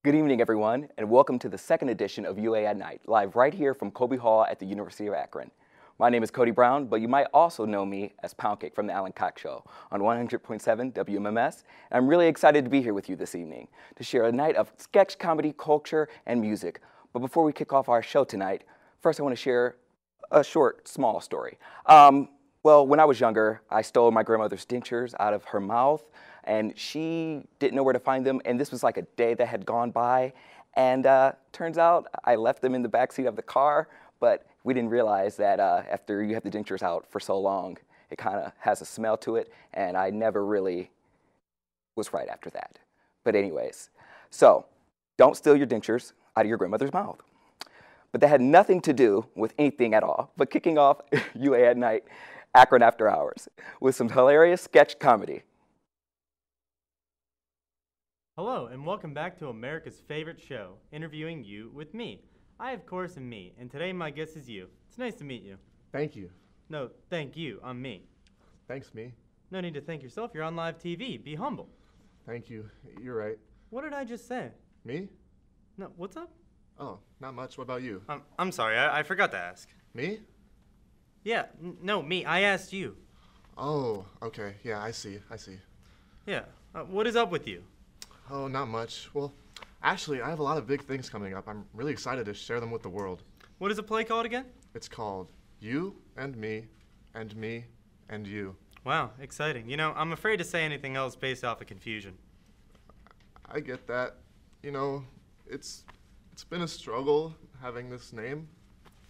Good evening, everyone, and welcome to the second edition of UA at Night, live right here from Colby Hall at the University of Akron. My name is Cody Brown, but you might also know me as Poundcake from The Alan Cox Show on 100.7 WMMS. And I'm really excited to be here with you this evening to share a night of sketch comedy, culture, and music. But before we kick off our show tonight, first I want to share a short, small story. Well, when I was younger, I stole my grandmother's dentures out of her mouth, and she didn't know where to find them, and this was like a day that had gone by, and turns out I left them in the backseat of the car, but we didn't realize that after you have the dentures out for so long, it kind of has a smell to it, and I never really was right after that. But anyways, so don't steal your dentures out of your grandmother's mouth. But that had nothing to do with anything at all, but kicking off UA at Night, Akron After Hours, with some hilarious sketch comedy. Hello, and welcome back to America's favorite show, Interviewing You with me. I, of course, am me, and today my guest is you. It's nice to meet you. Thank you. No, thank you. I'm me. Thanks, me. No need to thank yourself. You're on live TV. Be humble. Thank you. You're right. What did I just say? Me? No, what's up? Oh, not much. What about you? I'm sorry. I forgot to ask. Me? Yeah, no, me. I asked you. Oh, okay. Yeah, I see. Yeah. What is up with you? Oh, not much. Well, actually, I have a lot of big things coming up. I'm really excited to share them with the world. What is the play called again? It's called You and Me and Me and You. Wow, exciting. You know, I'm afraid to say anything else based off of confusion. I get that. You know, it's been a struggle having this name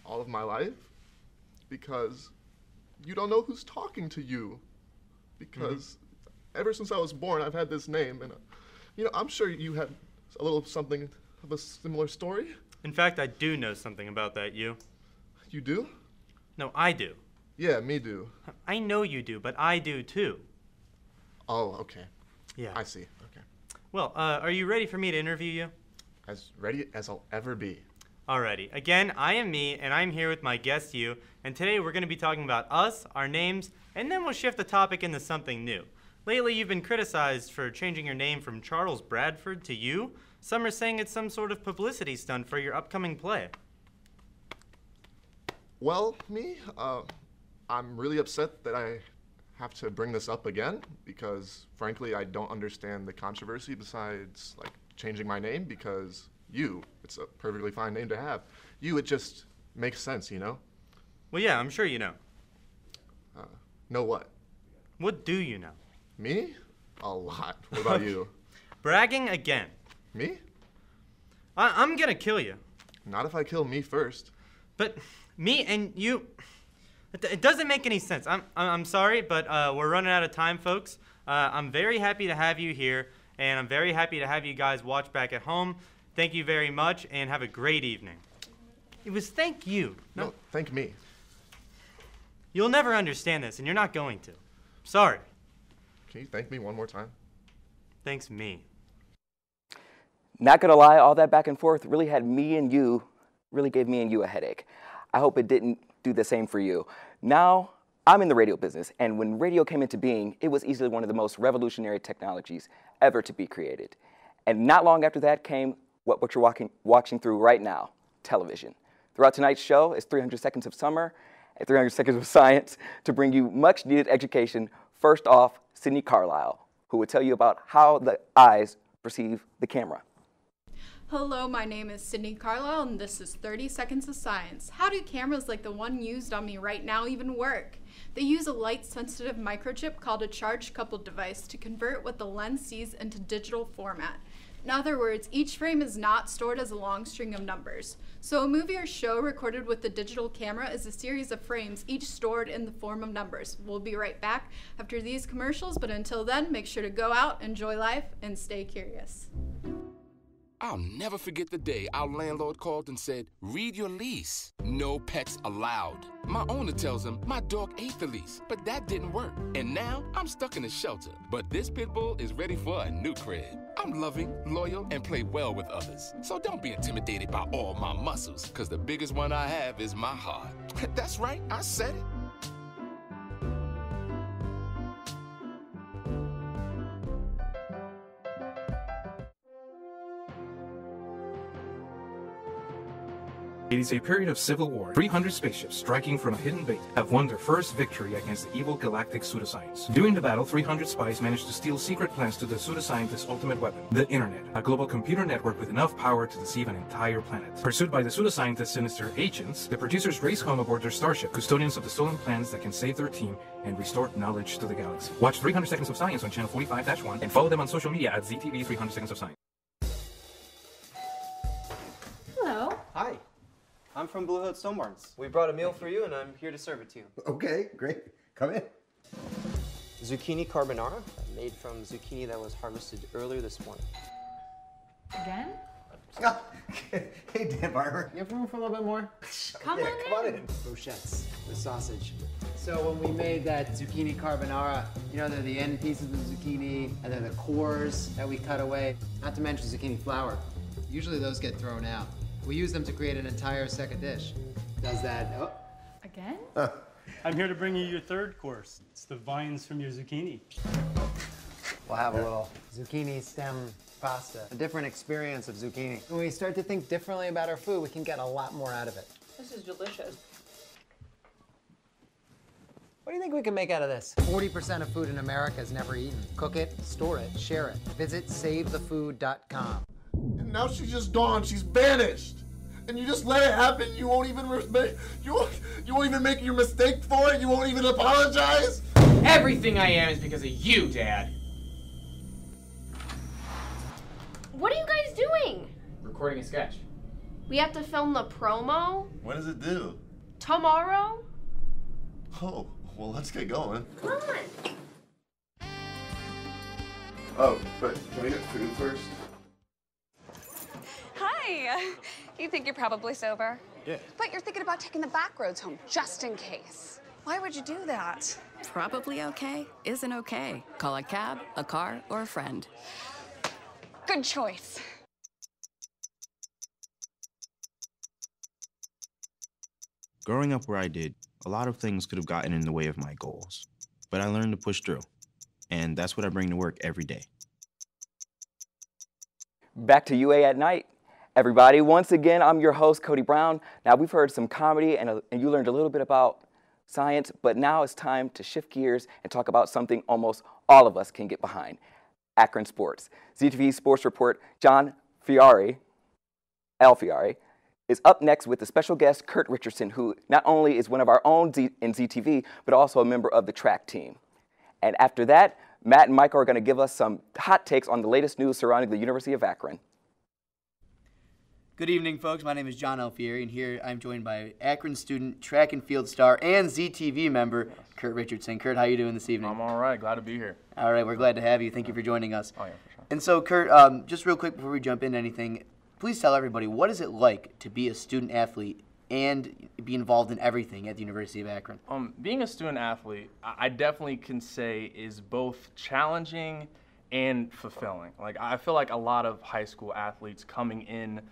all of my life because you don't know who's talking to you. Because ever since I was born, I've had this name, and you know, I'm sure you had a little something of a similar story. In fact, I do know something about that, you. You do? No, I do. Yeah, me do. I know you do, but I do too. Oh, okay. Yeah. I see. Okay. Well, are you ready for me to interview you? As ready as I'll ever be. Alrighty. Again, I am me, and I'm here with my guest, you. And today we're going to be talking about us, our names, and then we'll shift the topic into something new. Lately, you've been criticized for changing your name from Charles Bradford to you. Some are saying it's some sort of publicity stunt for your upcoming play. Well, me, I'm really upset that I have to bring this up again because, frankly, I don't understand the controversy besides, like, changing my name because it's a perfectly fine name to have. It just makes sense, you know? Well, yeah, I'm sure you know. Know what? What do you know? Me? A lot. What about you? Bragging again. Me? I'm gonna kill you. Not if I kill me first. But me and you, it doesn't make any sense. I'm sorry, but we're running out of time, folks. I'm very happy to have you here, and I'm very happy to have you guys watch back at home. Thank you very much, and have a great evening. It was thank you. No, thank me. You'll never understand this, and you're not going to. Sorry. Can you thank me one more time? Thanks me. Not gonna lie, all that back and forth really gave me and you a headache. I hope it didn't do the same for you. Now, I'm in the radio business, and when radio came into being, it was easily one of the most revolutionary technologies ever to be created. And not long after that came what you're watching through right now, television. Throughout tonight's show is 300 Seconds of Summer and 300 Seconds of Science to bring you much needed education. First off, Sydney Carlisle, who will tell you about how the eyes perceive the camera. Hello, my name is Sydney Carlisle, and this is 30 Seconds of Science. How do cameras like the one used on me right now even work? They use a light-sensitive microchip called a charge-coupled device to convert what the lens sees into digital format. In other words, each frame is not stored as a long string of numbers. So a movie or show recorded with the digital camera is a series of frames, each stored in the form of numbers. We'll be right back after these commercials, but until then, make sure to go out, enjoy life, and stay curious. I'll never forget the day our landlord called and said, read your lease. No pets allowed. My owner tells him my dog ate the lease, but that didn't work. And now I'm stuck in a shelter. But this pit bull is ready for a new crib. I'm loving, loyal, and play well with others. So don't be intimidated by all my muscles, because the biggest one I have is my heart. That's right, I said it. It is a period of civil war. 300 spaceships striking from a hidden base have won their first victory against the evil galactic pseudoscience. During the battle, 300 spies managed to steal secret plans to the pseudoscientist's ultimate weapon, the Internet, a global computer network with enough power to deceive an entire planet. Pursued by the pseudoscientist's sinister agents, the producers race home aboard their starship, custodians of the stolen plans that can save their team and restore knowledge to the galaxy. Watch 300 Seconds of Science on channel 45-1 and follow them on social media at ZTV 300 Seconds of Science. Hello. Hi. I'm from Blue Hood Stone Barns. We brought a meal for you, and I'm here to serve it to you. Okay, great. Come in. Zucchini carbonara, made from zucchini that was harvested earlier this morning. Again? Hey, Dan Barber. You have room for a little bit more? Come on in. Brochettes with sausage. So when we made that zucchini carbonara, you know, they're the end pieces of the zucchini, and then the cores that we cut away, not to mention zucchini flour. Usually those get thrown out. We use them to create an entire second dish. Does that, oh. Again? I'm here to bring you your third course. It's the vines from your zucchini. We'll have a little zucchini stem pasta, a different experience of zucchini. When we start to think differently about our food, we can get a lot more out of it. This is delicious. What do you think we can make out of this? 40% of food in America is never eaten. Cook it, store it, share it. Visit savethefood.com. And now she's just gone. She's vanished. And you just let it happen. You won't even you won't even make your mistake for it. You won't even apologize. Everything I am is because of you, Dad. What are you guys doing? Recording a sketch. We have to film the promo? What does it do? Tomorrow? Oh, well, let's get going. Come on. Oh, but can we get food first? Hi. You think you're probably sober? Yeah. But you're thinking about taking the back roads home, just in case. Why would you do that? Probably okay isn't okay. Call a cab, a car, or a friend. Good choice. Growing up where I did, a lot of things could have gotten in the way of my goals. But I learned to push through. And that's what I bring to work every day. Back to UA at Night. Everybody, once again, I'm your host, Cody Brown. Now, we've heard some comedy and you learned a little bit about science, but now it's time to shift gears and talk about something almost all of us can get behind, Akron sports. ZTV Sports Report, John Fiore, is up next with a special guest, Kurt Richardson, who not only is one of our own in ZTV, but also a member of the track team. And after that, Matt and Michael are going to give us some hot takes on the latest news surrounding the University of Akron. Good evening, folks. My name is John Alfieri, and here I'm joined by Akron student, track and field star, and ZTV member, Kurt Richardson. Kurt, how you doing this evening? I'm all right. Glad to be here. All right, we're glad to have you. Thank you for joining us. Oh, yeah, for sure. And so, Kurt, just real quick before we jump into anything, please tell everybody, what is it like to be a student athlete and be involved in everything at the University of Akron? Being a student athlete, I definitely can say is both challenging and fulfilling. Like, I feel like a lot of high school athletes coming in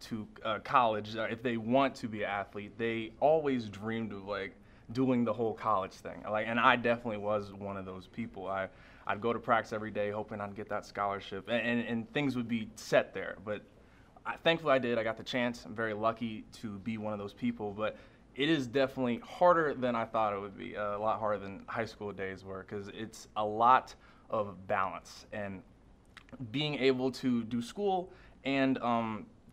to college, if they want to be an athlete, they always dreamed of like doing the whole college thing. Like, and I definitely was one of those people. I'd go to practice every day hoping I'd get that scholarship, and things would be set there. But thankfully I did. I got the chance. I'm very lucky to be one of those people. But it is definitely harder than I thought it would be. A lot harder than high school days were, because it's a lot of balance and being able to do school and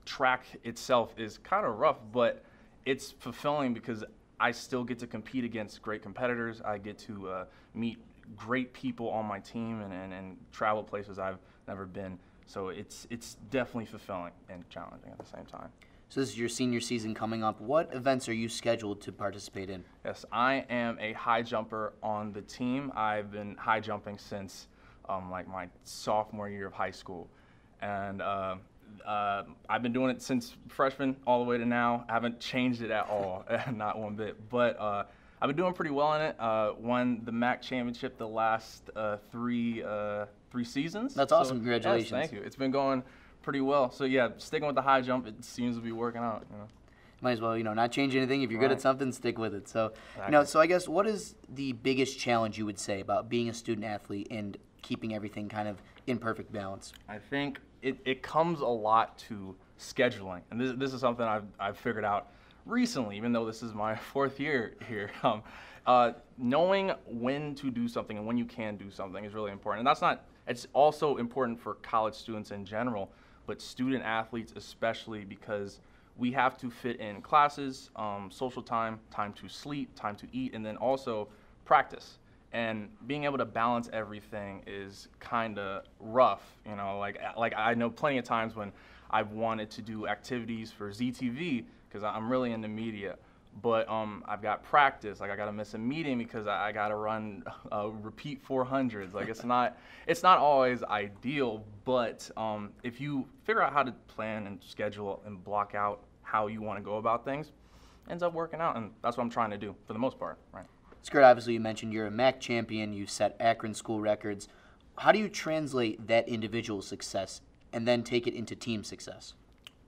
track itself is kind of rough, but it's fulfilling because I still get to compete against great competitors. I get to meet great people on my team and travel places I've never been. So it's definitely fulfilling and challenging at the same time. So this is your senior season coming up. What events are you scheduled to participate in? Yes, I am a high jumper on the team. I've been high jumping since like my sophomore year of high school. And I've been doing it since freshman all the way to now. I haven't changed it at all, not one bit. But I've been doing pretty well in it. Won the MAC championship the last three seasons. That's awesome. Congratulations. Yes, thank you. It's been going pretty well. So yeah, sticking with the high jump, it seems to be working out. You know. Might as well, not change anything. If you're good at something, stick with it. So, exactly. So I guess what is the biggest challenge you would say about being a student athlete and keeping everything kind of in perfect balance? I think it comes a lot to scheduling. And this is something I've figured out recently, even though this is my 4th year here. Knowing when to do something and when you can do something is really important. And it's also important for college students in general, but student athletes especially, because we have to fit in classes, social time, time to sleep, time to eat, and then also practice. And being able to balance everything is kind of rough, you know. Like I know plenty of times when I've wanted to do activities for ZTV because I'm really into media, but I've got practice. Like I got to miss a meeting because I got to run repeat 400s. Like it's not always ideal, but if you figure out how to plan and schedule and block out how you want to go about things, it ends up working out, and that's what I'm trying to do for the most part, right? Skirt, obviously you mentioned you're a MAC champion, you set Akron school records. How do you translate that individual success and then take it into team success?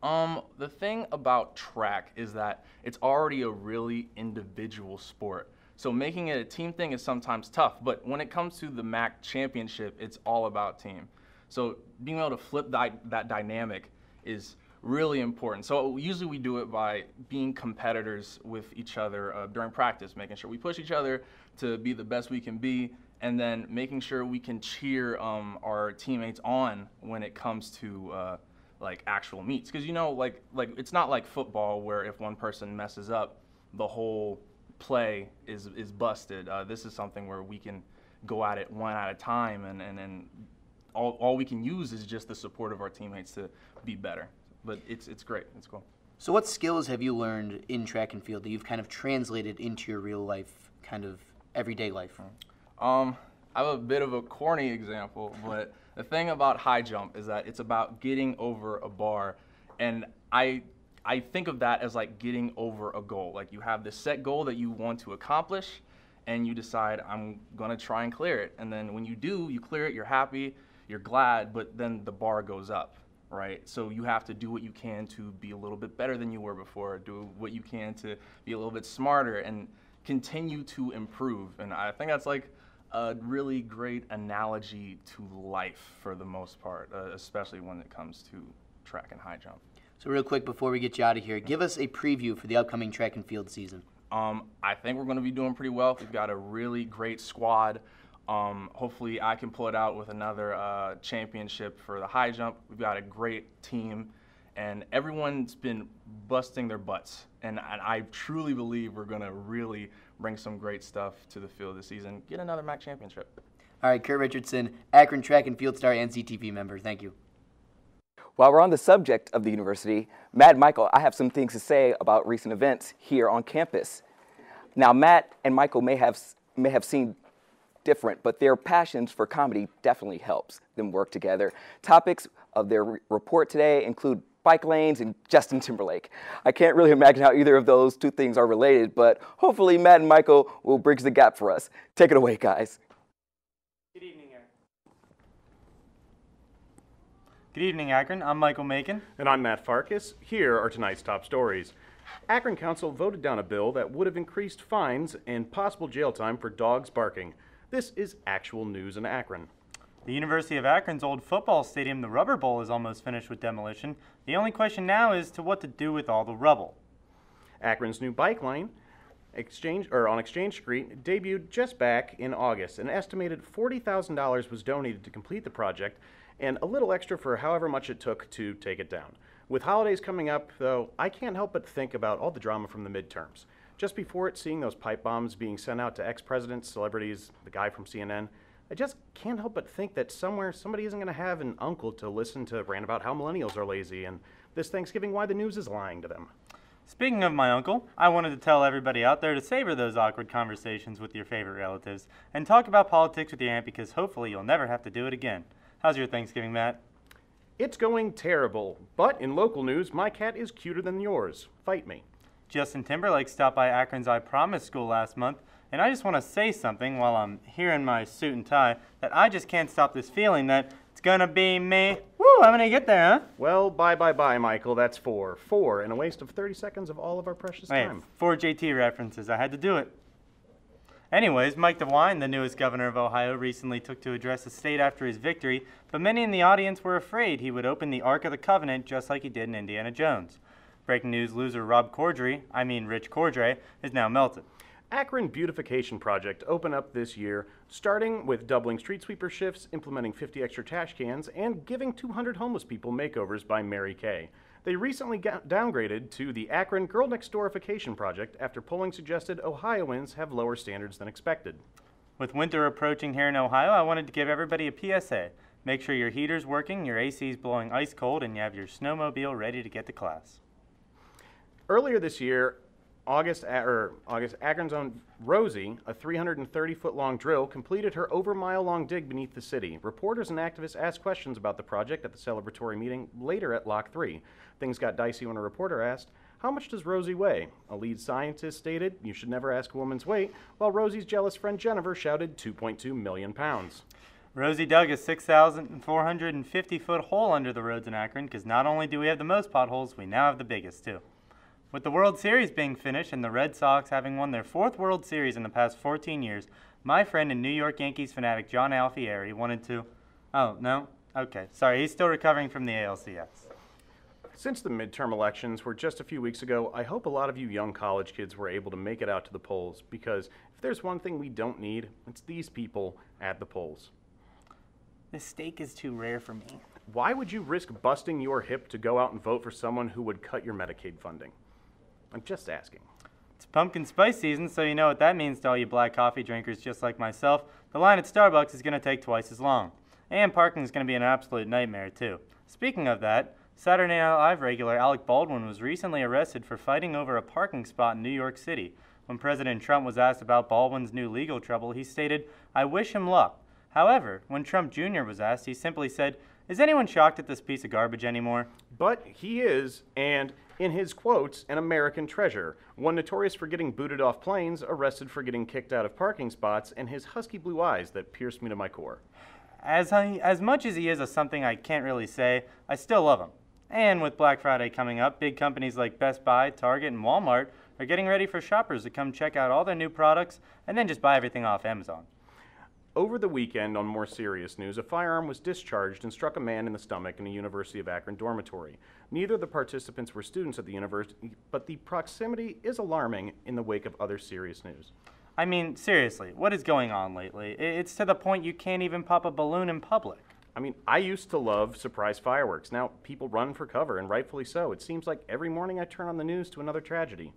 The thing about track is that it's already a really individual sport. So making it a team thing is sometimes tough, but when it comes to the MAC championship, it's all about team. So being able to flip that dynamic is really important. So usually we do it by being competitors with each other during practice, making sure we push each other to be the best we can be, and then making sure we can cheer our teammates on when it comes to like actual meets. Because you know, like it's not like football where if one person messes up, the whole play is busted. This is something where we can go at it one at a time, and all we can use is just the support of our teammates to be better. But it's great. It's cool. So what skills have you learned in track and field that you've kind of translated into your real life, kind of everyday life? I have a bit of a corny example, but the thing about high jump is that it's about getting over a bar, and I think of that as like getting over a goal. Like you have this set goal that you want to accomplish, and you decide, I'm gonna try and clear it. And then when you do, you clear it, you're happy, you're glad, but then the bar goes up. Right? So you have to do what you can to be a little bit better than you were before, do what you can to be a little bit smarter and continue to improve. And I think that's like a really great analogy to life for the most part, especially when it comes to track and high jump. So real quick before we get you out of here, give us a preview for the upcoming track and field season. I think we're going to be doing pretty well. We've got a really great squad. Hopefully I can pull it out with another championship for the high jump. We've got a great team, and everyone's been busting their butts. And I truly believe we're going to really bring some great stuff to the field this season, get another MAC championship. All right, Kurt Richardson, Akron track and field star and CTV member. Thank you. While we're on the subject of the university, Matt and Michael, I have some things to say about recent events here on campus. Now, Matt and Michael may have seen different, but their passions for comedy definitely helps them work together. Topics of their report today include bike lanes and Justin Timberlake. I can't really imagine how either of those two things are related, but hopefully Matt and Michael will bridge the gap for us. Take it away, guys. Good evening, Akron. Good evening, Akron. I'm Michael Macon. And I'm Matt Farkas. Here are tonight's top stories. Akron Council voted down a bill that would have increased fines and possible jail time for dogs barking. This is actual news in Akron. The University of Akron's old football stadium, the Rubber Bowl, is almost finished with demolition. The only question now is to what to do with all the rubble. Akron's new bike lane on Exchange Street debuted just back in August. An estimated $40,000 was donated to complete the project, and a little extra for however much it took to take it down. With holidays coming up, though, I can't help but think about all the drama from the midterms. Just before it, seeing those pipe bombs being sent out to ex-presidents, celebrities, the guy from CNN, I just can't help but think that somewhere somebody isn't going to have an uncle to listen to rant about how millennials are lazy and this Thanksgiving why the news is lying to them. Speaking of my uncle, I wanted to tell everybody out there to savor those awkward conversations with your favorite relatives and talk about politics with your aunt because hopefully you'll never have to do it again. How's your Thanksgiving, Matt? It's going terrible, but in local news, my cat is cuter than yours. Fight me. Justin Timberlake stopped by Akron's I Promise School last month, and I just want to say something while I'm here in my suit and tie that I just can't stop this feeling that it's gonna be me. Woo, I'm gonna get there, huh? Well, bye, Michael. That's four. Four, and a waste of 30 seconds of all of our precious time. 4 JT references. I had to do it. Anyways, Mike DeWine, the newest governor of Ohio, recently took to address the state after his victory, but many in the audience were afraid he would open the Ark of the Covenant just like he did in Indiana Jones. Breaking news, loser Rich Cordray, is now melted. Akron Beautification Project opened up this year, starting with doubling street sweeper shifts, implementing 50 extra trash cans, and giving 200 homeless people makeovers by Mary Kay. They recently downgraded to the Akron Girl Next Doorification Project after polling suggested Ohioans have lower standards than expected. With winter approaching here in Ohio, I wanted to give everybody a PSA. Make sure your heater's working, your AC's blowing ice cold, and you have your snowmobile ready to get to class. Earlier this year, Akron's own Rosie, a 330-foot-long drill, completed her over-mile-long dig beneath the city. Reporters and activists asked questions about the project at the celebratory meeting later at Lock 3. Things got dicey when a reporter asked, "How much does Rosie weigh?" A lead scientist stated, "You should never ask a woman's weight," while Rosie's jealous friend Jennifer shouted 2.2 million pounds. Rosie dug a 6,450-foot hole under the roads in Akron because not only do we have the most potholes, we now have the biggest, too. With the World Series being finished and the Red Sox having won their 4th World Series in the past 14 years, my friend and New York Yankees fanatic John Alfieri wanted to... Oh, no? Okay, sorry, he's still recovering from the ALCS. Since the midterm elections were just a few weeks ago, I hope a lot of you young college kids were able to make it out to the polls, because if there's one thing we don't need, it's these people at the polls. This steak is too rare for me. Why would you risk busting your hip to go out and vote for someone who would cut your Medicaid funding? I'm just asking. It's pumpkin spice season, so you know what that means to all you black coffee drinkers just like myself. The line at Starbucks is going to take twice as long. And parking is going to be an absolute nightmare, too. Speaking of that, Saturday Night Live regular Alec Baldwin was recently arrested for fighting over a parking spot in New York City. When President Trump was asked about Baldwin's new legal trouble, he stated, "I wish him luck." However, when Trump Jr. was asked, he simply said, "Is anyone shocked at this piece of garbage anymore?" But he is, and in his quotes, an American treasure, one notorious for getting booted off planes, arrested for getting kicked out of parking spots, and his husky blue eyes that pierced me to my core. As much as he is something I can't really say, I still love him. And with Black Friday coming up, big companies like Best Buy, Target, and Walmart are getting ready for shoppers to come check out all their new products and then just buy everything off Amazon. Over the weekend, on more serious news, a firearm was discharged and struck a man in the stomach in a University of Akron dormitory. Neither of the participants were students at the university, but the proximity is alarming in the wake of other serious news. I mean, seriously, what is going on lately? It's to the point you can't even pop a balloon in public. I mean, I used to love surprise fireworks. Now people run for cover, and rightfully so. It seems like every morning I turn on the news to another tragedy.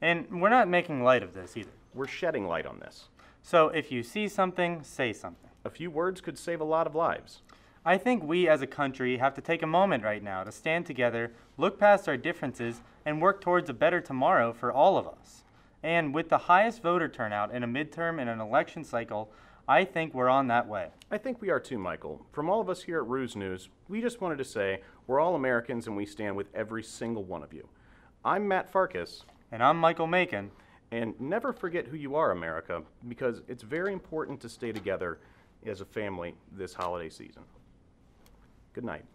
And we're not making light of this either. We're shedding light on this. So if you see something, say something. A few words could save a lot of lives. I think we as a country have to take a moment right now to stand together, look past our differences, and work towards a better tomorrow for all of us. And with the highest voter turnout in a midterm and an election cycle, I think we're on that way. I think we are too, Michael. From all of us here at Ruse News, we just wanted to say we're all Americans and we stand with every single one of you. I'm Matt Farkas. And I'm Michael Macon. And never forget who you are, America, because it's very important to stay together as a family this holiday season. Good night.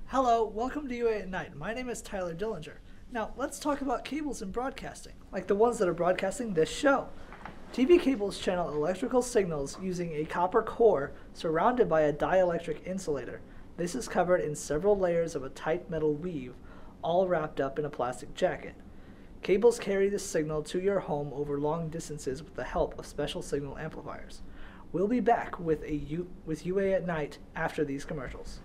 Hello, welcome to UA at Night. My name is Tyler Dillinger. Now, let's talk about cables in broadcasting, like the ones that are broadcasting this show. TV cables channel electrical signals using a copper core surrounded by a dielectric insulator. This is covered in several layers of a tight metal weave, all wrapped up in a plastic jacket. Cables carry this signal to your home over long distances with the help of special signal amplifiers. We'll be back with UA at Night after these commercials.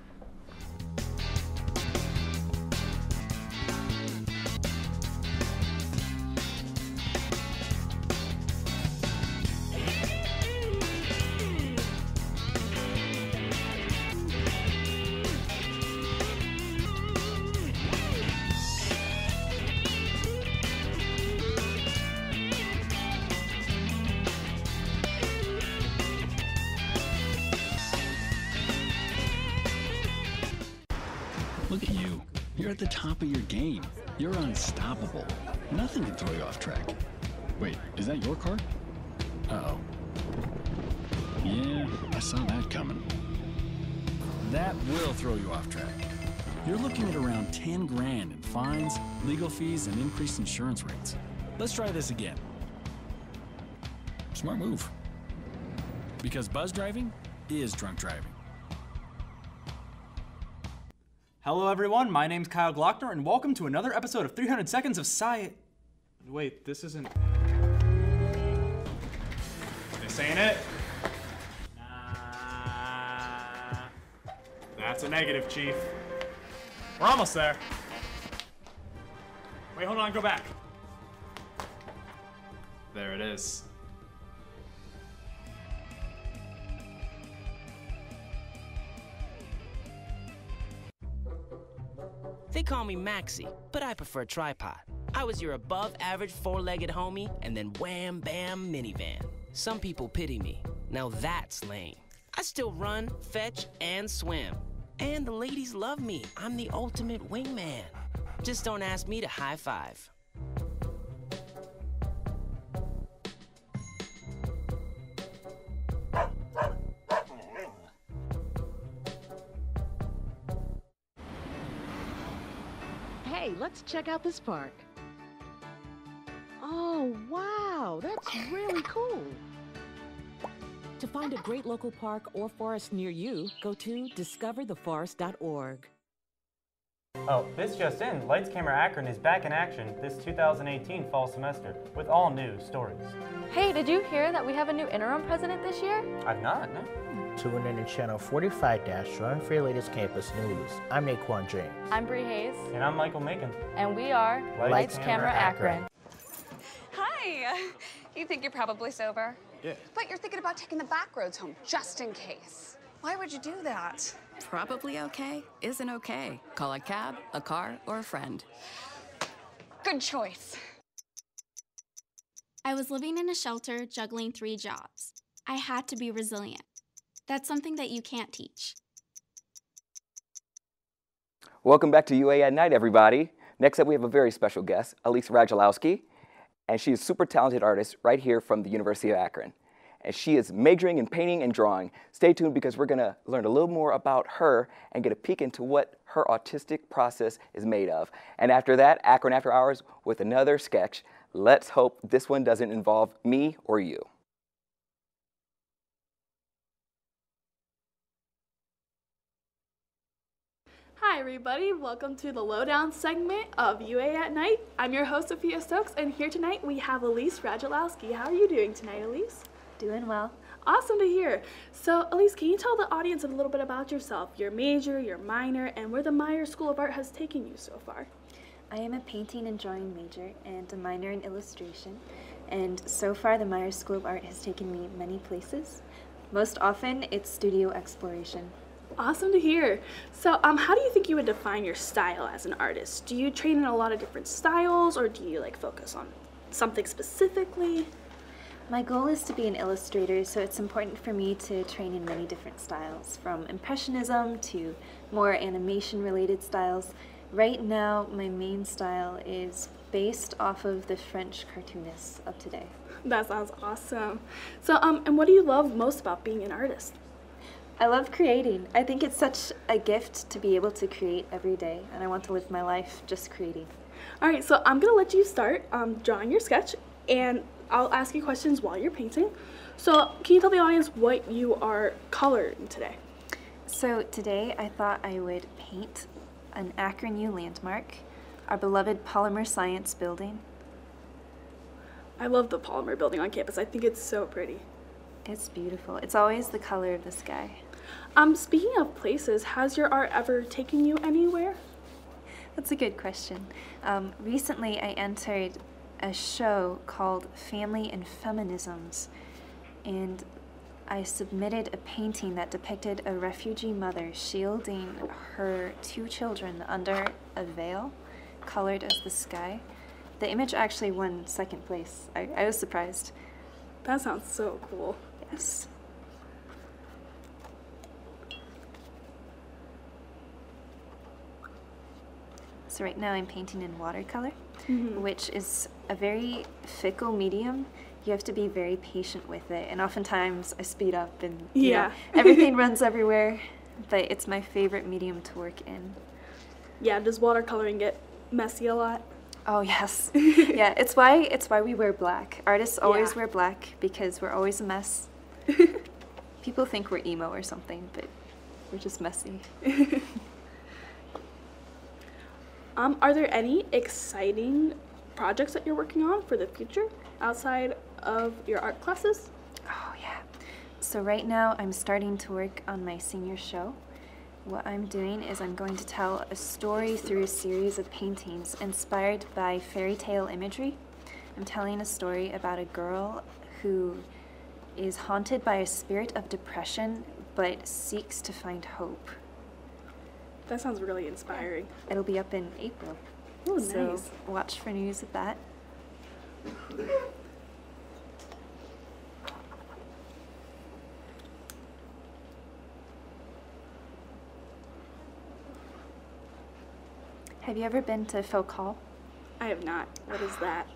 Look at you. You're at the top of your game. You're unstoppable. Nothing can throw you off track. Wait, is that your car? Uh-oh. Yeah, I saw that coming. That will throw you off track. You're looking at around 10 grand in fines, legal fees, and increased insurance rates. Let's try this again. Smart move. Because buzz driving is drunk driving. Hello everyone, my name's Kyle Glockner and welcome to another episode of 300 Seconds of Science. Wait, this isn't... This ain't it? That's a negative, Chief. We're almost there. Wait, hold on, go back. There it is. They call me Maxie, but I prefer tripod. I was your above-average four-legged homie, and then wham-bam minivan. Some people pity me. Now that's lame. I still run, fetch, and swim. And the ladies love me. I'm the ultimate wingman. Just don't ask me to high five. Hey, let's check out this park. Oh, wow, that's really cool. To find a great local park or forest near you, go to discovertheforest.org. Oh, this just in, Lights Camera Akron is back in action this 2018 fall semester with all new stories. Hey, did you hear that we have a new interim president this year? I've not, no. Tune in to Channel 45- run for your latest campus news. I'm Naquan James. I'm Bree Hayes. And I'm Michael Macon. And we are Lights Camera Akron. Hi. You think you're probably sober? Yeah. But you're thinking about taking the back roads home just in case. Why would you do that? Probably okay isn't okay. Call a cab, a car, or a friend. Good choice. I was living in a shelter juggling 3 jobs. I had to be resilient. That's something that you can't teach. Welcome back to UA at Night, everybody. Next up, we have a very special guest, Elise Radulowski, and she is a super talented artist right here from the University of Akron. And she is majoring in painting and drawing. Stay tuned because we're gonna learn a little more about her and get a peek into what her artistic process is made of. And after that, Akron After Hours with another sketch. Let's hope this one doesn't involve me or you. Hi everybody, welcome to the Lowdown segment of UA at Night. I'm your host, Sophia Stokes, and here tonight we have Elise Radulowski. How are you doing tonight, Elise? Doing well. Awesome to hear. So, Elise, can you tell the audience a little bit about yourself, your major, your minor, and where the Meyer School of Art has taken you so far? I am a painting and drawing major and a minor in illustration, and so far the Meyer School of Art has taken me many places. Most often, it's studio exploration. Awesome to hear. So, how do you think you would define your style as an artist? Do you train in a lot of different styles, or do you focus on something specifically? My goal is to be an illustrator, so it's important for me to train in many different styles, from impressionism to more animation-related styles. Right now, my main style is based off of the French cartoonists of today. That sounds awesome. So, and what do you love most about being an artist? I love creating. I think it's such a gift to be able to create every day, and I want to live my life just creating. All right, so I'm gonna let you start drawing your sketch, and I'll ask you questions while you're painting. So can you tell the audience what you are coloring today? So today I thought I would paint an Akron U landmark, our beloved Polymer Science building. I love the Polymer building on campus. I think it's so pretty. It's beautiful. It's always the color of the sky. Speaking of places, has your art ever taken you anywhere? That's a good question. Recently I entered a show called Family and Feminisms, and I submitted a painting that depicted a refugee mother shielding her 2 children under a veil colored as the sky. The image actually won 2nd place. I was surprised. That sounds so cool. Yes. So right now I'm painting in watercolor, which is a very fickle medium. You have to be very patient with it, and oftentimes I speed up and you know, everything runs everywhere, but it's my favorite medium to work in. Yeah, does watercoloring get messy a lot? Oh yes. Yeah, it's why we wear black. Artists always Yeah. wear black because we're always a mess. People think we're emo or something, but we're just messy. Are there any exciting projects that you're working on for the future outside of your art classes? Oh yeah. So right now I'm starting to work on my senior show. What I'm doing is I'm going to tell a story through a series of paintings inspired by fairy tale imagery. I'm telling a story about a girl who is haunted by a spirit of depression but seeks to find hope. That sounds really inspiring. It'll be up in April. Oh, so nice. watch for news of that. Have you ever been to Folk Hall? I have not. What is that?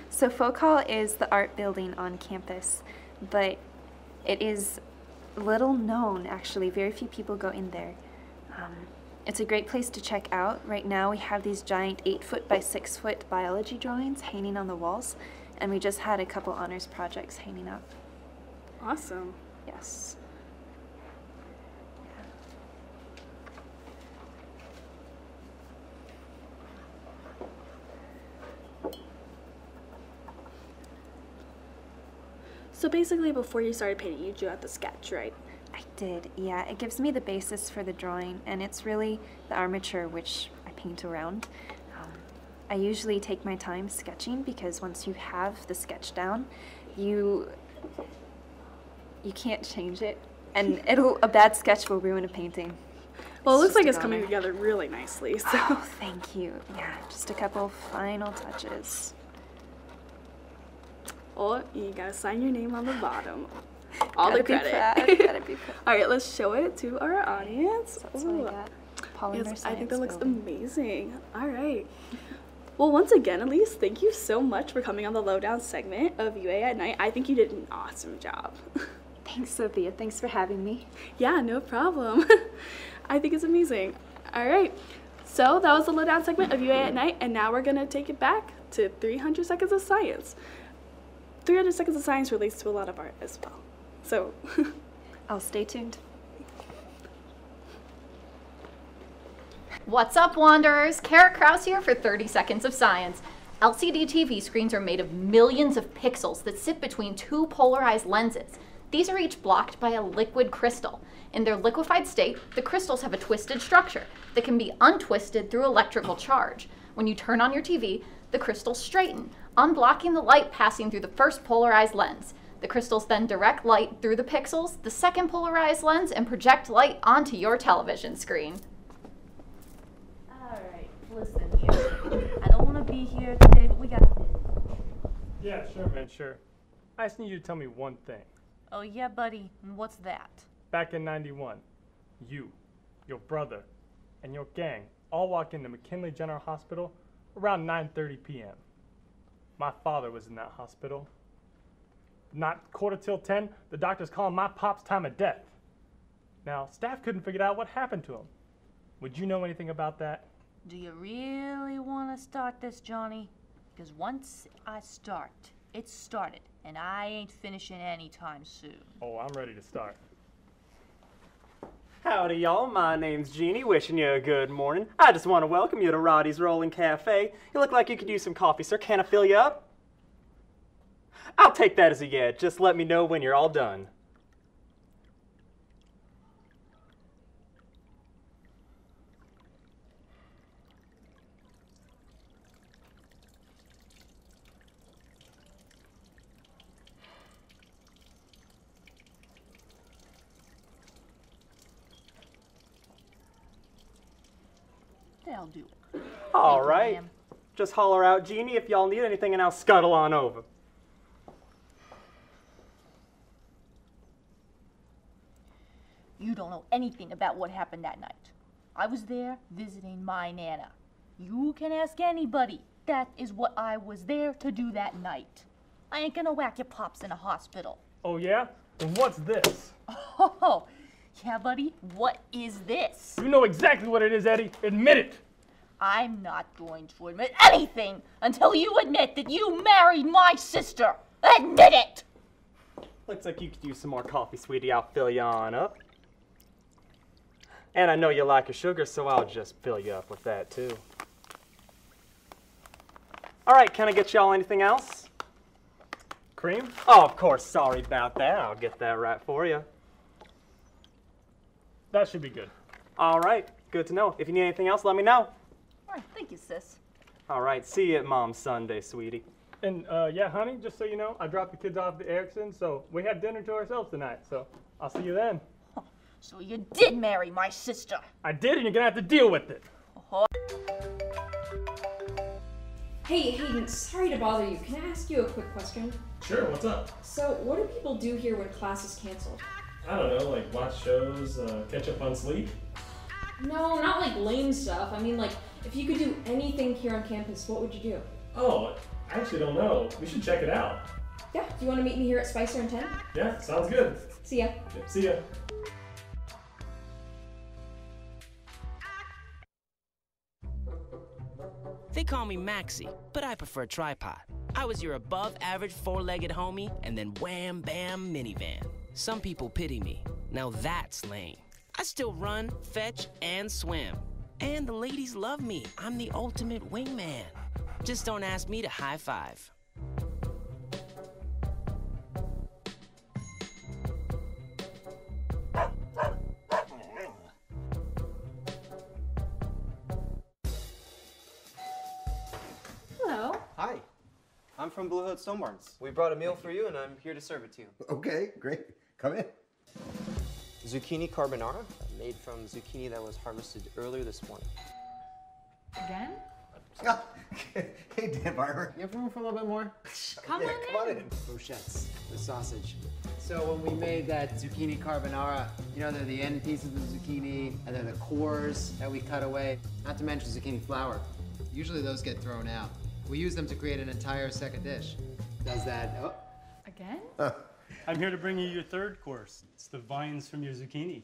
So Folk Hall is the art building on campus, but it is little known actually. Very few people go in there. It's a great place to check out. Right now we have these giant 8-foot by 6-foot biology drawings hanging on the walls, and we just had a couple honors projects hanging up. Awesome. Yes. So basically, before you started painting, you drew out the sketch, right? I did, yeah. It gives me the basis for the drawing, and it's really the armature which I paint around. I usually take my time sketching because once you have the sketch down, you can't change it, and a bad sketch will ruin a painting. Well, it looks like just it's an coming honor. together really nicely. So. Oh, thank you. Yeah, just a couple final touches. Oh, you gotta sign your name on the bottom. All Gotta the be credit. proud, gotta be proud. All right, let's show it to our audience. That's what I got. Polymer Yes, I think science that looks building. amazing. All right. Well, once again, Elise, thank you so much for coming on the Lowdown segment of UA at Night. I think you did an awesome job. Thanks, Sophia. Thanks for having me. Yeah, no problem. I think it's amazing. All right. So that was the Lowdown segment of UA at Night, and now we're gonna take it back to 300 Seconds of Science. 300 Seconds of Science relates to a lot of art as well. So, I'll stay tuned. What's up, Wanderers? Kara Krause here for 30 Seconds of Science. LCD TV screens are made of millions of pixels that sit between two polarized lenses. These are each blocked by a liquid crystal. In their liquefied state, the crystals have a twisted structure that can be untwisted through electrical charge. When you turn on your TV, the crystals straighten, unblocking the light passing through the first polarized lens. The crystals then direct light through the pixels, the second polarized lens, and project light onto your television screen. Alright, listen here. I don't want to be here today, but we got... Yeah, sure, man, sure. I just need you to tell me one thing. Oh yeah, buddy, and what's that? Back in '91, you, your brother, and your gang all walked into McKinley General Hospital around 9:30 p.m. My father was in that hospital. Not quarter till 10, the doctor's calling my pop's time of death. Now, staff couldn't figure out what happened to him. Would you know anything about that? Do you really want to start this, Johnny? Because once I start, it's started, and I ain't finishing anytime soon. Oh, I'm ready to start. Howdy, y'all. My name's Jeannie, wishing you a good morning. I just want to welcome you to Roddy's Rolling Cafe. You look like you could use some coffee, sir. Can I fill you up? I'll take that as a yeah. Just let me know when you're all done. That'll do it. All Thank you, right. ma'am. Just holler out, Jeannie, if y'all need anything, and I'll scuttle on over. You don't know anything about what happened that night. I was there visiting my Nana. You can ask anybody. That is what I was there to do that night. I ain't gonna whack your pops in a hospital. Oh, yeah? Then what's this? Oh, yeah, buddy, what is this? You know exactly what it is, Eddie. Admit it. I'm not going to admit anything until you admit that you married my sister. Admit it! Looks like you could use some more coffee, sweetie. I'll fill you on up. And I know you like your sugar, so I'll just fill you up with that, too. All right, can I get y'all anything else? Cream? Oh, of course. Sorry about that. I'll get that right for you. That should be good. All right, good to know. If you need anything else, let me know. All right, thank you, sis. All right, see you at Mom's Sunday, sweetie. And yeah, honey, just so you know, I dropped the kids off at Erickson, so we have dinner to ourselves tonight. So I'll see you then. So you did marry my sister. I did, and you're gonna have to deal with it. Hey, Hayden, sorry to bother you. Can I ask you a quick question? Sure, what's up? So, what do people do here when class is canceled? I don't know, like watch shows, catch up on sleep? No, not like lame stuff. I mean, like, if you could do anything here on campus, what would you do? Oh, I actually don't know. We should check it out. Yeah, do you want to meet me here at Spicer in 10? Yeah, sounds good. See ya. Yep, see ya. They call me Maxie, but I prefer tripod. I was your above-average four-legged homie, and then wham, bam, minivan. Some people pity me. Now that's lame. I still run, fetch, and swim. And the ladies love me. I'm the ultimate wingman. Just don't ask me to high five. Hello. Hi. I'm from Blue Hood Stonebarns. We brought a meal for you, and I'm here to serve it to you. Okay, great. Come in. Zucchini carbonara, made from zucchini that was harvested earlier this morning. Again? Hey, Dan Barber. You have room for a little bit more? Come on in. Brochettes, the sausage. So when we made that zucchini carbonara, you know, they're the end pieces of the zucchini, and then the cores that we cut away, not to mention zucchini flour. Usually those get thrown out. We use them to create an entire second dish. Does that, oh. Again? I'm here to bring you your third course. It's the vines from your zucchini.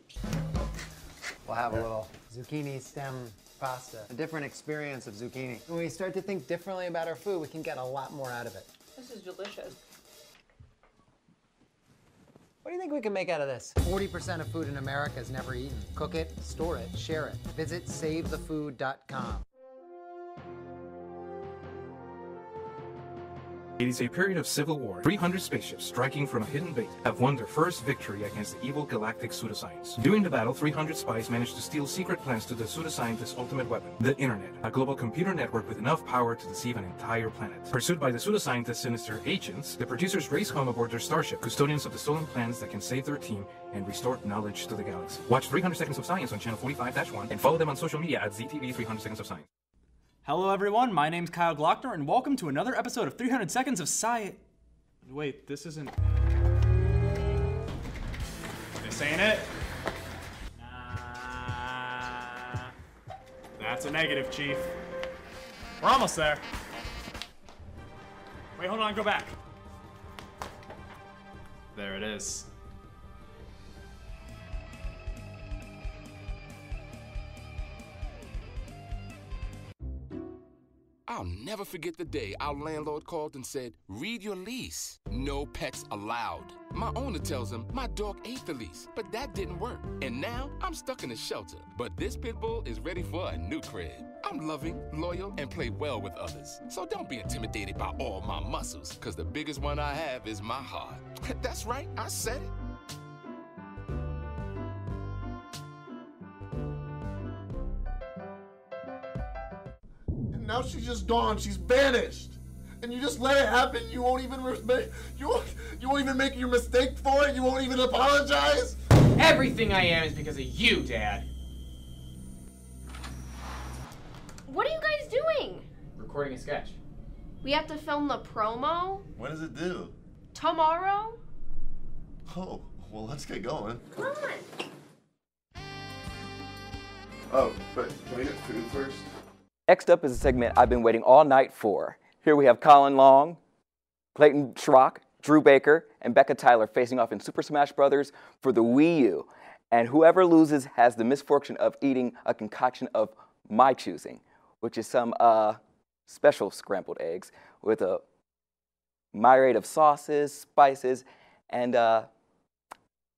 We'll have a little zucchini stem pasta, a different experience of zucchini. When we start to think differently about our food, we can get a lot more out of it. This is delicious. What do you think we can make out of this? 40% of food in America is never eaten. Cook it, store it, share it. Visit savethefood.com. It is a period of civil war. 300 spaceships striking from a hidden base have won their first victory against the evil galactic pseudoscience. During the battle, 300 spies managed to steal secret plans to the pseudoscientist's ultimate weapon, the Internet, a global computer network with enough power to deceive an entire planet. Pursued by the pseudoscientist's sinister agents, the producers race home aboard their starship, custodians of the stolen plans that can save their team and restore knowledge to the galaxy. Watch 300 Seconds of Science on channel 45-1 and follow them on social media at ZTV 300 Seconds of Science. Hello everyone, my name's Kyle Glockner, and welcome to another episode of 300 Seconds of Science. Wait, this isn't... This ain't it? Nah. That's a negative, Chief. We're almost there. Wait, hold on, go back. There it is. I'll never forget the day our landlord called and said, read your lease. No pets allowed. My owner tells him my dog ate the lease, but that didn't work. And now I'm stuck in a shelter. But this pit bull is ready for a new crib. I'm loving, loyal, and play well with others. So don't be intimidated by all my muscles, because the biggest one I have is my heart. That's right, I said it. Now she's just gone. She's vanished, and you just let it happen. You won't even you won't even make your mistake for it. You won't even apologize. Everything I am is because of you, Dad. What are you guys doing? Recording a sketch. We have to film the promo When does it due? tomorrow. Oh, well, let's get going. Come on. Oh, but can we get food first? Next up is a segment I've been waiting all night for. Here we have Colin Long, Clayton Schrock, Drew Baker, and Becca Tyler facing off in Super Smash Bros. For the Wii U. And whoever loses has the misfortune of eating a concoction of my choosing. which is some special scrambled eggs with a myriad of sauces, spices, and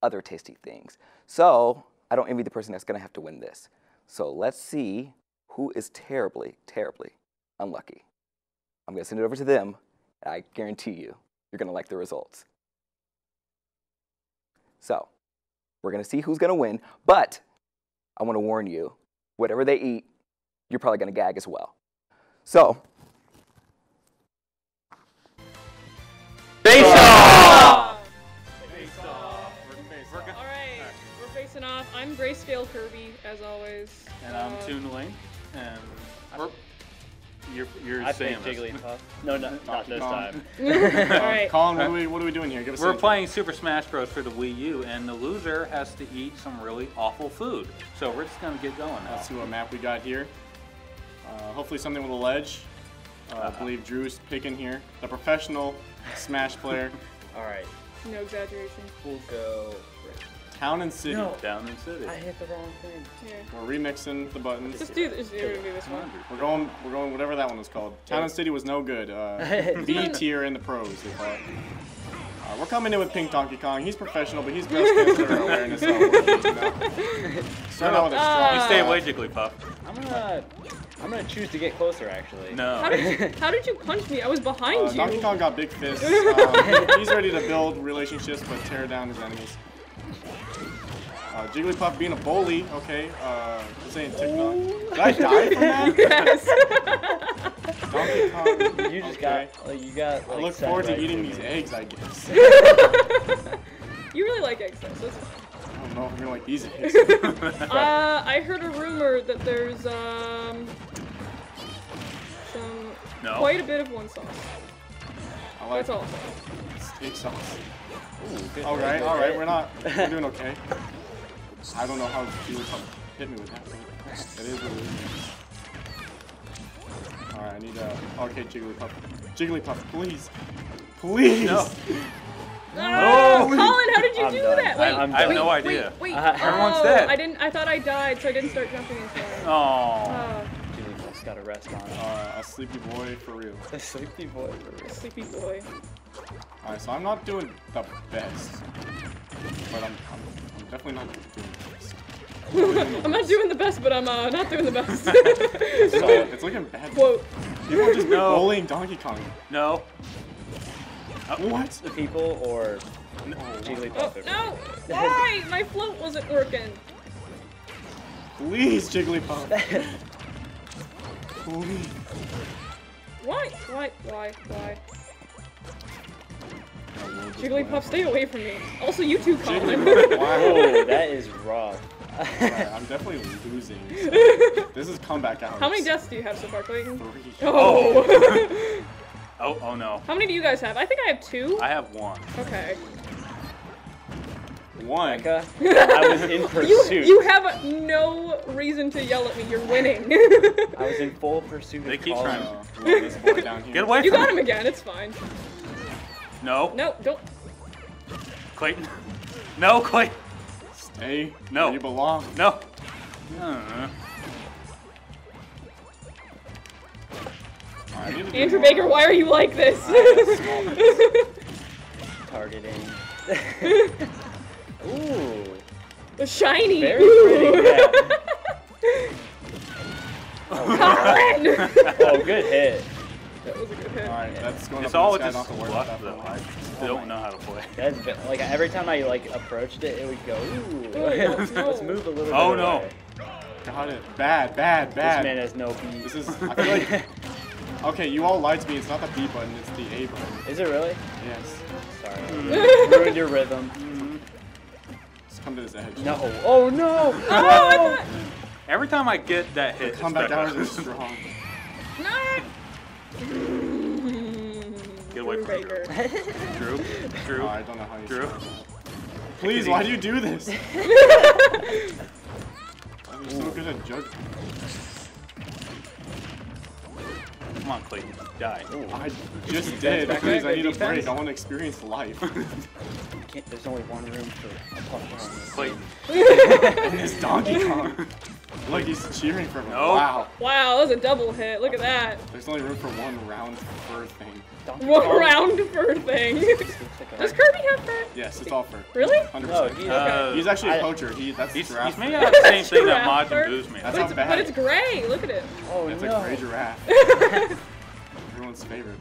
other tasty things. So I don't envy the person that's going to have to win this. So let's see who is terribly, terribly unlucky. I'm going to send it over to them. I guarantee you, you're going to like the results. So we're going to see who's going to win, but I want to warn you, whatever they eat, you're probably going to gag as well. So, face off! Alright, we're facing off. I'm Grayscale Kirby, as always. And I'm Toonling, and you're I think Samus. Jigglypuff. No, not this time. Alright. Colin, what are we doing here? Give us We're playing Super Smash Bros. For the Wii U, and the loser has to eat some really awful food. So we're just going to get going now. Let's see what map we got here. Hopefully something with a ledge. I believe Drew's picking here. The professional Smash player. Alright. No exaggeration. We'll go... Town and City. No. Town and City. I hit the wrong thing. Yeah. We're remixing the buttons. Just do this. You're gonna do this one. We're going whatever that one was called. Town and City was no good. B tier in the pros, they call it. We're coming in with Pink Donkey Kong. He's professional, but he's breast cancer awareness. Start out with a strong. You stay away, Jigglypuff. I'm gonna choose to get closer, actually. No. How did you punch me? I was behind you. Donkey Kong got big fists. He's ready to build relationships, but tear down his enemies. Jigglypuff being a bully, okay. This ain't TikTok. Did I die from that? Yes. Donkey Kong. You just got, you got. I look forward to eating these eggs, I guess. You really like eggs, though, so that's fine. I don't know if I'm gonna like these eggs. I heard a rumor that there's quite a bit of one sauce. I like That's all. steak sauce. Ooh, all right, we're doing okay. I don't know how Jigglypuff hit me with that. That is what it is. All right, I need okay, Jigglypuff, please, please. No. Oh, Colin, how did you do that? Wait, I have no idea. Wait. Everyone's dead. I thought I died, so I didn't start jumping into it. Oh. Jigglypuff's got a rest on. A sleepy boy for real. A sleepy boy for real. Sleepy boy. All right, so I'm not doing the best, but I'm definitely not doing the best. I'm not doing the best, but I'm not doing the best. So it's looking bad. Quote. People are just bullying Donkey Kong. No. What? The people or Jigglypuff? Oh, no! Why? My float wasn't working. Please, Jigglypuff. Please. Why? Jigglypuff, stay away from me. Also, you too, Colin. Whoa, that is rough. Right, I'm definitely losing. So this is comeback hours. How many deaths do you have so far, Clayton? 3. Oh. Oh no. How many do you guys have? I think I have 2. I have 1. Okay. 1. Becca, I was in pursuit. You have no reason to yell at me. You're winning. I was in full pursuit. They of keep Colin. trying. This boy down here. Get away You from got me. him again. It's fine. No. No, don't. Clayton. No, Clayton. Stay No. where you belong. No. Andrew Baker, why are you like this? Targeting. Ooh. Shiny. Very pretty. Yeah. Colin! Oh, good hit. That was a good hit. Alright, that's going It's up all in the sky, just not to worry luck, about though. that. I don't know how to play. That's like every time I approached it, it would go. Ooh. No. Let's move a little bit. Oh no. away. Got it. Bad. This man has no B. This is. I feel like. Okay, you all lied to me. It's not the B button. It's the A button. Is it really? Yes. Sorry. Ruined your rhythm. Let's come to this edge. No. Oh no. Oh, Every time I get that hit, Comeback hours are strong. Get away from Baker. Drew. Oh, I don't know how you Drew. say that. Please, why do you do this? I'm so good at juggling. Come on, Clayton. Die. I just did. Please, I need a break. I want to experience life. There's only one room for a puff on this. Clayton. And this Donkey Kong. Look, he's cheering for him. No. Wow. Wow, that was a double hit. Look at that. There's only room for one round fur thing. One round fur thing. Does Kirby have fur? Yes, it's all fur. Really? 100%. No, he's actually a poacher. That's he's giraffe made fur. out of the same thing that Giraffe Majin fur? Buu's made. That's But how it's, bad. but it's gray. Look at it. Oh It's no. a gray giraffe. Everyone's favorite.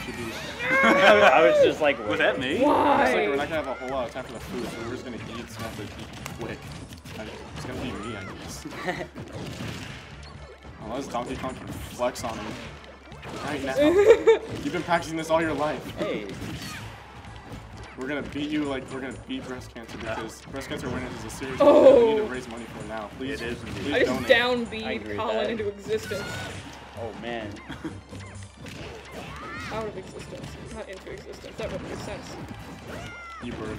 Should be. I was just like, Was that me? Why? It's like we're not gonna have a whole lot of time for the food, so we're just gonna eat stuff that eat quick. It's gonna be me, I guess. Unless Donkey Kong can flex on him right now. You've been practicing this all your life. Hey. We're gonna beat you like we're gonna beat breast cancer because breast cancer awareness is a serious Oh. thing that we need to raise money for now. Please, It is indeed. please I just donate. I downbeat agree with Colin that. into existence. Oh man. Out of existence. Not into existence. That would make sense. You bird.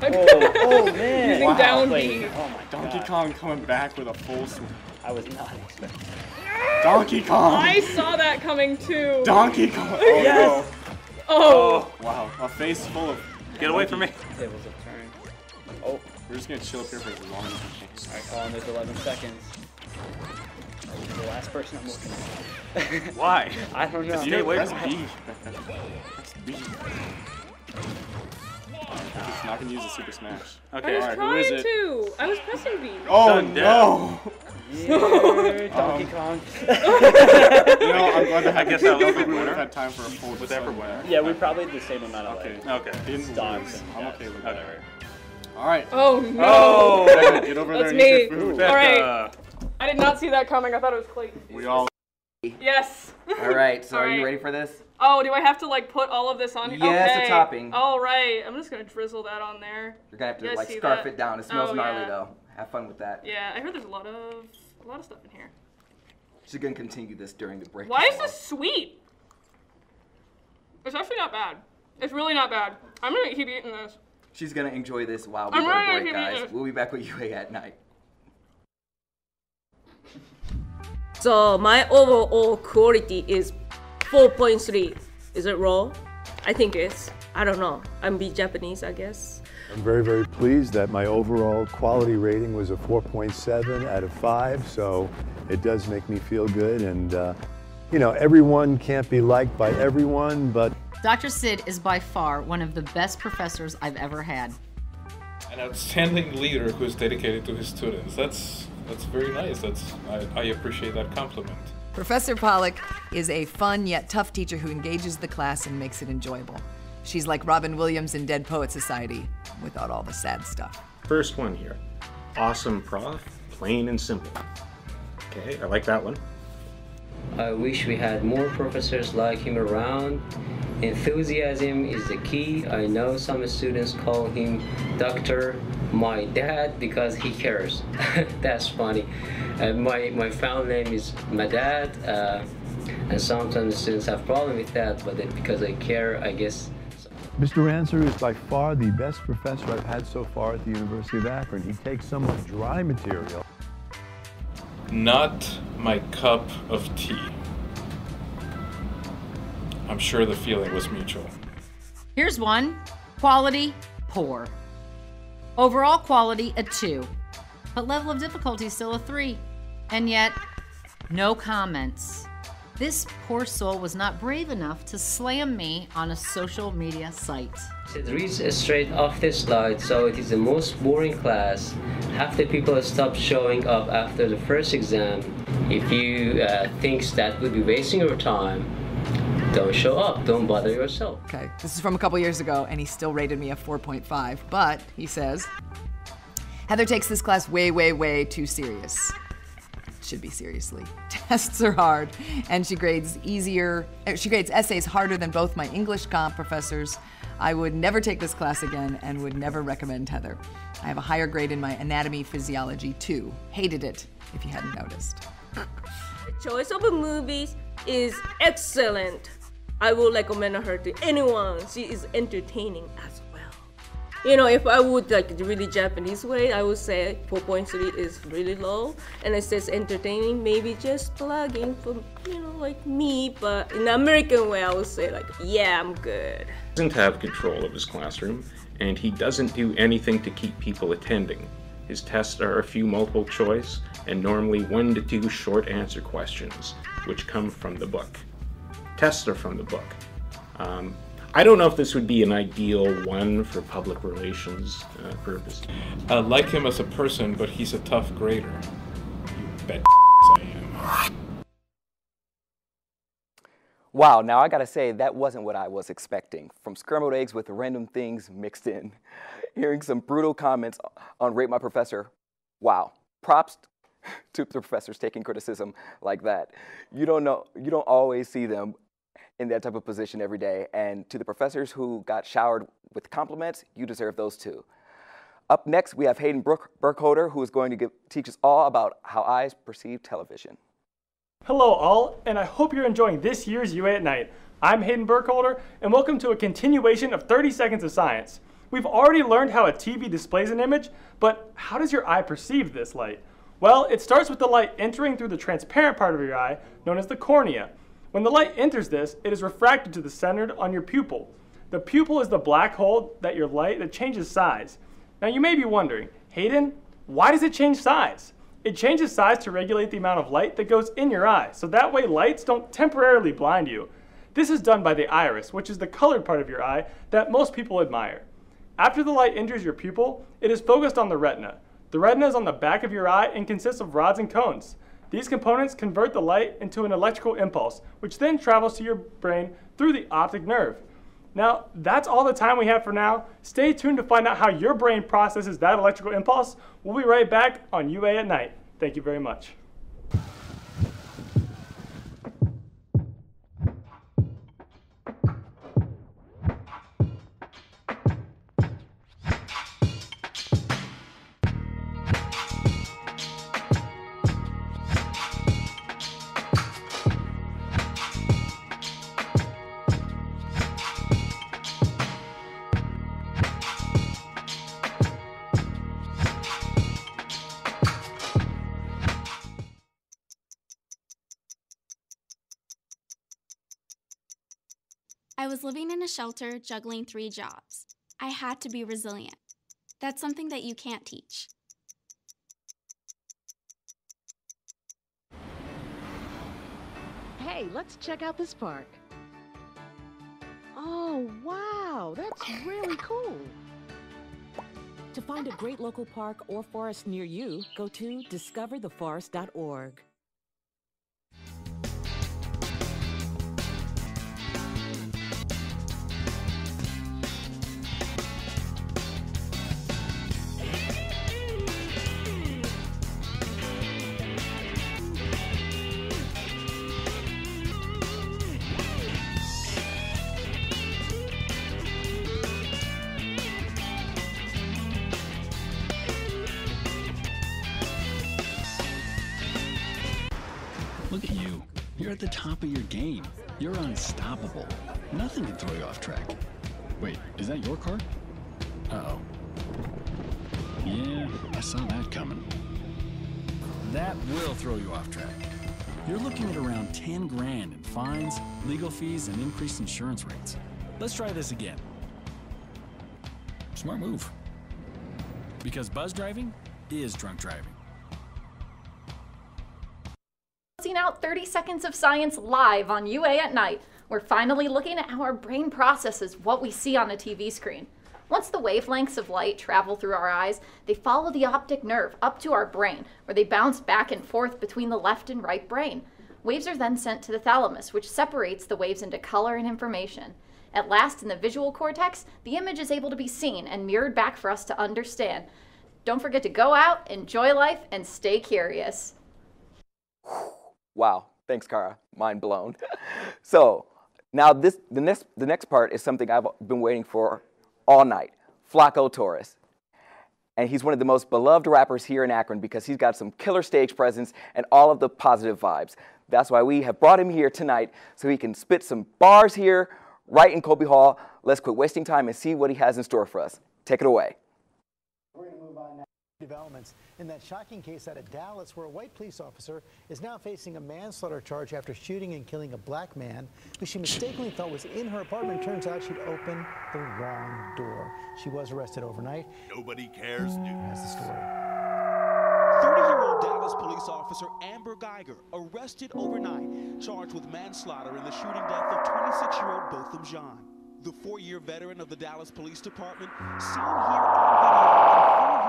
Oh man. Using Wow. down Wait, B. oh my Donkey god. Kong coming back with a full swing. I was not expecting. Donkey Kong! I saw that coming too. Donkey Kong! Oh, Yes. Oh. no. Wow, a face full of... Get away from me. Tables upturned. Oh. We're just gonna chill up here for as long as we can. Alright, Colin, there's 11 seconds. You're the last person I'm looking at. Why? I don't know. Stay away Press from B. me. Press B. He's not gonna use the Super Smash. I Okay. was Alright, who is trying it? to. I was pressing B. Oh Done no! Yeah, Donkey Kong. You know, I'm glad that I guess that was we the would have winner. had time for a full Was that for winner? Yeah, we probably had the same amount of Okay. like. Okay. Didn't Stonks lose. and I'm deaths. okay with Okay. that. Alright. Oh no. Oh! Get over there That's and eat me. your food. All right. Uh, I did not see that coming. I thought it was Clayton. We all... Yes. All right, so are Alright. you ready for this? Oh, do I have to like put all of this on here? Yes, okay. the topping. All right. I'm just gonna drizzle that on there. You're gonna have to You guys like see scarf that? it down. It smells Oh, gnarly yeah. though. Have fun with that. Yeah, I heard there's a lot of stuff in here. She's gonna continue this during the break. Why as is well. this sweet? It's actually not bad. It's really not bad. I'm gonna keep eating this. She's gonna enjoy this while we I'm go to really break, gonna guys. keep We'll be back with UA at night. So my overall quality is 4.3. Is it wrong? I think it's. I don't know. I'm be Japanese, I guess. I'm very, very pleased that my overall quality rating was a 4.7 out of 5, so it does make me feel good. And, you know, everyone can't be liked by everyone, but Dr. Sid is by far one of the best professors I've ever had. An outstanding leader who's dedicated to his students. That's very nice. I appreciate that compliment. Professor Pollock is a fun yet tough teacher who engages the class and makes it enjoyable. She's like Robin Williams in Dead Poet Society, without all the sad stuff. First one here. Awesome prof, plain and simple. Okay, I like that one. I wish we had more professors like him around. Enthusiasm is the key. I know some students call him Dr. My Dad because he cares. That's funny. My family name is my dad, and sometimes students have problem with that, but because I care, I guess. Mr. Ranser is by far the best professor I've had so far at the University of Akron. He takes somewhat dry material. Not my cup of tea. I'm sure the feeling was mutual. Here's one. Quality, poor. Overall quality, a 2. But level of difficulty, still a 3. And yet, no comments. This poor soul was not brave enough to slam me on a social media site. It reads straight off the slide, so it is the most boring class. Half the people stop showing up after the first exam. If you think that would be wasting your time, don't show up, don't bother yourself. Okay, this is from a couple years ago, and he still rated me a 4.5, but he says, Heather takes this class way, way, way too serious. Should be seriously. Tests are hard, and she grades essays harder than both my English comp professors. I would never take this class again and would never recommend Heather. I have a higher grade in my anatomy physiology too. Hated it, if you hadn't noticed. The choice of movies is excellent. I would recommend her to anyone. She is entertaining as well. You know, if I would like the really Japanese way, I would say 4.3 is really low, and it says entertaining, maybe just plugging for, you know, like me, but in the American way, I would say like, yeah, I'm good. He doesn't have control of his classroom, and he doesn't do anything to keep people attending. His tests are a few multiple choice and normally 1 to 2 short answer questions, which come from the book. Tests are from the book. I don't know if this would be an ideal one for public relations purposes. I like him as a person, but he's a tough grader. You bet I am. Wow, now I gotta say, that wasn't what I was expecting. From scrambled eggs with random things mixed in. Hearing some brutal comments on Rate My Professor. Wow, props to the professors taking criticism like that. You don't always see them in that type of position every day. And to the professors who got showered with compliments, you deserve those too. Up next, we have Hayden Burkholder, who is going to teach us all about how eyes perceive television. Hello all, and I hope you're enjoying this year's UA at Night. I'm Hayden Burkholder, and welcome to a continuation of 30 Seconds of Science. We've already learned how a TV displays an image, but how does your eye perceive this light? Well, it starts with the light entering through the transparent part of your eye, known as the cornea. When the light enters this, it is refracted to the center on your pupil. The pupil is the black hole that changes size. Now you may be wondering, Hayden, why does it change size? It changes size to regulate the amount of light that goes in your eye, so that way lights don't temporarily blind you. This is done by the iris, which is the colored part of your eye that most people admire. After the light enters your pupil, it is focused on the retina. The retina is on the back of your eye and consists of rods and cones. These components convert the light into an electrical impulse, which then travels to your brain through the optic nerve. Now, that's all the time we have for now. Stay tuned to find out how your brain processes that electrical impulse. We'll be right back on UA at Night. Thank you very much. I was living in a shelter juggling 3 jobs. I had to be resilient. That's something that you can't teach. Hey, let's check out this park. Oh, wow, that's really cool. To find a great local park or forest near you, go to discovertheforest.org. Look at you. You're at the top of your game. You're unstoppable. Nothing can throw you off track. Wait, is that your car? Uh-oh. Yeah, I saw that coming. That will throw you off track. You're looking at around 10 grand in fines, legal fees, and increased insurance rates. Let's try this again. Smart move. Because buzz driving is drunk driving. Out 30 Seconds of Science live on UA at Night. We're finally looking at how our brain processes what we see on a TV screen. Once the wavelengths of light travel through our eyes, they follow the optic nerve up to our brain, where they bounce back and forth between the left and right brain. Waves are then sent to the thalamus, which separates the waves into color and information. At last, in the visual cortex, the image is able to be seen and mirrored back for us to understand. Don't forget to go out, enjoy life, and stay curious. Wow, thanks, Cara. Mind blown. So now the next part is something I've been waiting for all night. Floco Torres. And he's one of the most beloved rappers here in Akron because he's got some killer stage presence and all of the positive vibes. That's why we have brought him here tonight so he can spit some bars here right in Colby Hall. Let's quit wasting time and see what he has in store for us. Take it away. We're going to move on now. Developments in that shocking case out of Dallas where a white police officer is now facing a manslaughter charge after shooting and killing a black man who she mistakenly thought was in her apartment. Turns out she'd opened the wrong door. She was arrested overnight. Nobody cares, dude. That's the story. police officer Amber Geiger arrested overnight, charged with manslaughter in the shooting death of 26-year-old Botham Jean. The 4-year veteran of the Dallas Police Department seen here on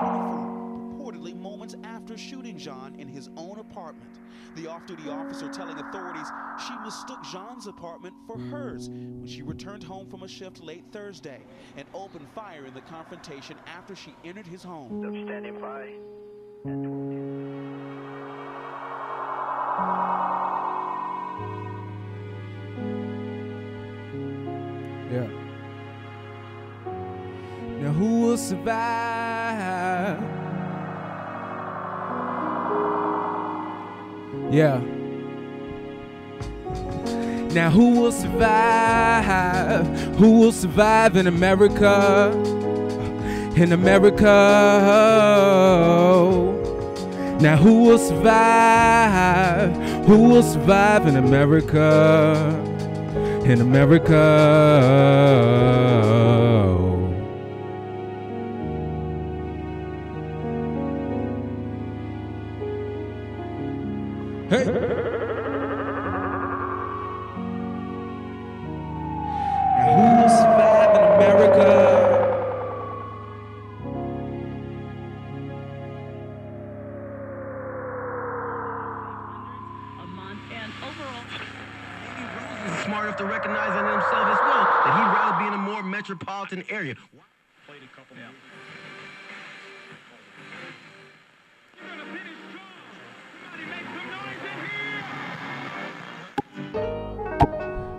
video in full uniform, reportedly moments after shooting Jean in his own apartment. The off-duty officer telling authorities she mistook Jean's apartment for hers when she returned home from a shift late Thursday and opened fire in the confrontation after she entered his home. Standing by. Yeah. Now who will survive? Yeah. Now who will survive? Who will survive in America? In America. Now who will survive? Who will survive in America? In America. Hey. Now who will survive in America? Smart enough to recognize in himself as well that he'd rather be in a more metropolitan area. Played a couple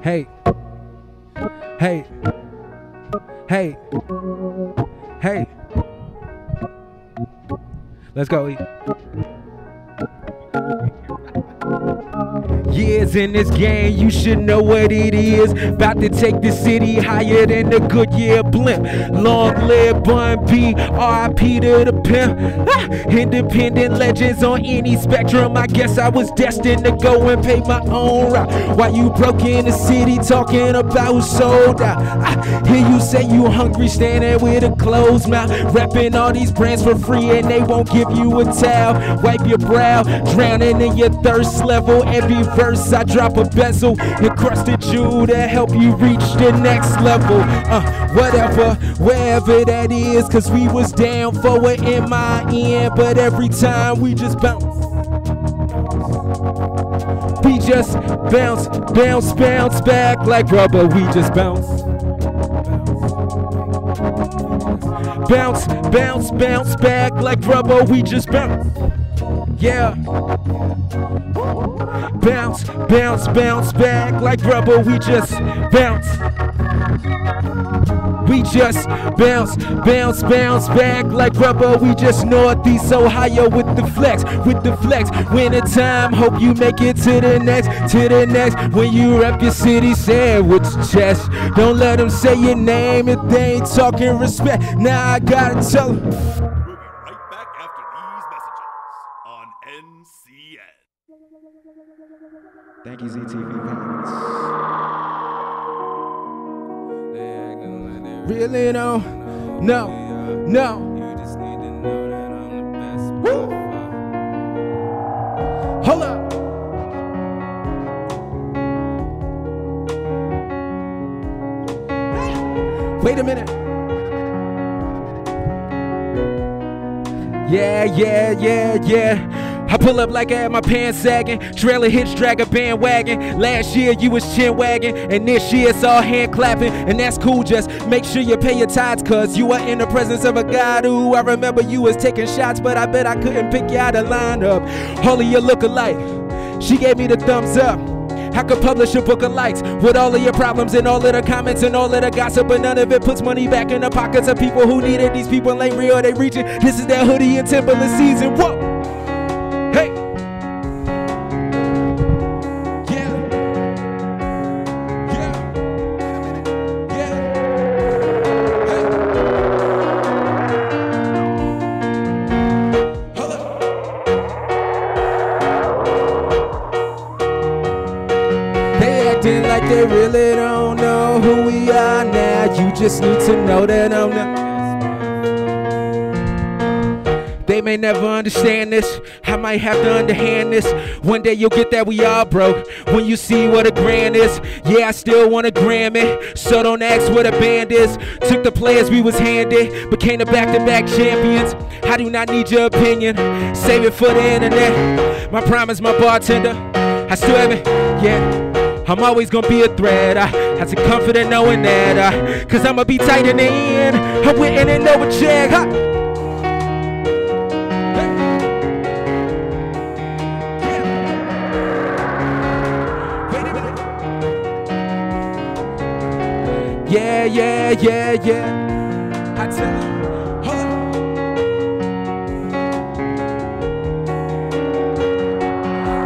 Hey. Hey. Hey. Hey. Let's go, E. Years in this game, you should know what it is. About to take the city higher than the Goodyear blimp. Long live Bun B, R.I.P. to the pimp. Independent legends on any spectrum. I guess I was destined to go and pay my own route. While you broke in the city talking about who sold out. I hear you say you hungry, standing with a closed mouth. Repping all these brands for free and they won't give you a towel. Wipe your brow, drowning in your thirst level. Every verse I drop a bezel, encrusted jewel to help you reach the next level. Whatever, wherever that is, cause we was down for it in my end, but every time we just bounce. We just bounce, bounce, bounce back like rubber, we just bounce. Bounce, bounce, bounce back like rubber, we just bounce. Yeah. Bounce, bounce, bounce back like rubber, we just bounce. We just bounce, bounce, bounce back like rubber. We just Northeast Ohio with the flex, with the flex. Winter time, hope you make it to the next, to the next. When you rep your city, say it with your chest. Don't let them say your name if they ain't talking respect. Now I gotta tell them. Thank you, ZTV Pilots. Really no, no, no. Woo. Hold up. Wait a minute. Yeah, yeah, yeah, yeah. I pull up like I had my pants sagging. Trailer hitch, drag a bandwagon. Last year you was chin wagging, and this year it's all hand clapping. And that's cool, just make sure you pay your tithes, cause you are in the presence of a God who I remember you was taking shots, but I bet I couldn't pick you out of lineup. Holy, you look alike. She gave me the thumbs up. I could publish a book of likes with all of your problems and all of the comments and all of the gossip, but none of it puts money back in the pockets of people who need it. These people ain't real, they reaching. This is that hoodie and Timberland season. Whoa! Hey! Yeah! Yeah! Yeah! Hey! Hold up! They acting like they really don't know who we are now. You just need to know that I'm not. They They may never understand this. I might have to underhand this. One day you'll get that we all broke. When you see what a grand is. Yeah, I still want a Grammy. So don't ask what a band is. Took the players we was handed. Became the back-to-back champions. I do not need your opinion. Save it for the internet. My prime is my bartender. I still haven't, yeah. I'm always gonna be a threat. I have some comfort in knowing that. Cause I'ma be tight in the end. I'm waiting and over check. Yeah, yeah, yeah, yeah. I tell you, hold on.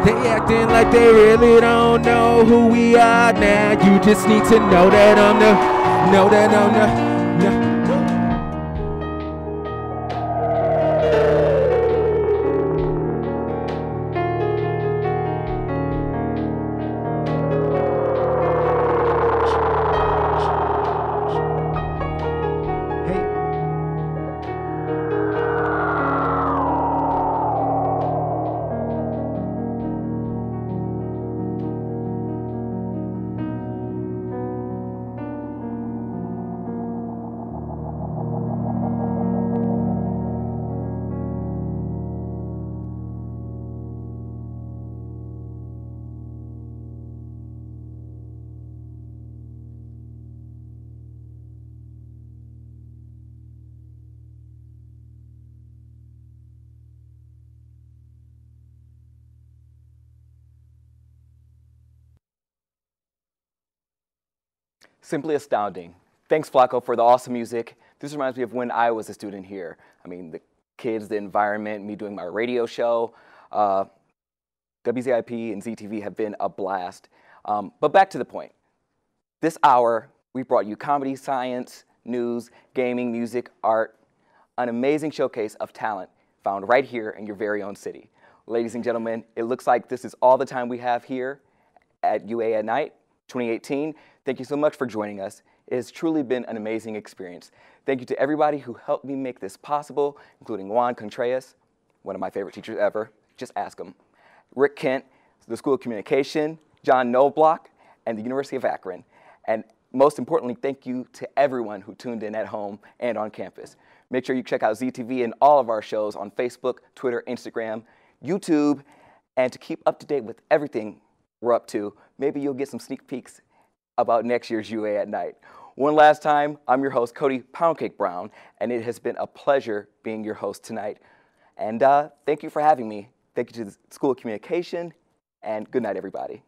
They acting like they really don't know who we are now. You just need to know that I'm the. Simply astounding. Thanks, Floco, for the awesome music. This reminds me of when I was a student here. I mean, the kids, the environment, me doing my radio show. WZIP and ZTV have been a blast. But back to the point. This hour, we brought you comedy, science, news, gaming, music, art, an amazing showcase of talent found right here in your very own city. Ladies and gentlemen, it looks like this is all the time we have here at UA at Night 2018. Thank you so much for joining us. It has truly been an amazing experience. Thank you to everybody who helped me make this possible, including Juan Contreras, one of my favorite teachers ever. Just ask him. Rick Kent, the School of Communication, John Knobloch, and the University of Akron. And most importantly, thank you to everyone who tuned in at home and on campus. Make sure you check out ZTV and all of our shows on Facebook, Twitter, Instagram, YouTube, and to keep up to date with everything we're up to, maybe you'll get some sneak peeks about next year's UA at Night. One last time, I'm your host, Cody Poundcake Brown, and it has been a pleasure being your host tonight. And thank you for having me. Thank you to the School of Communication, and good night, everybody.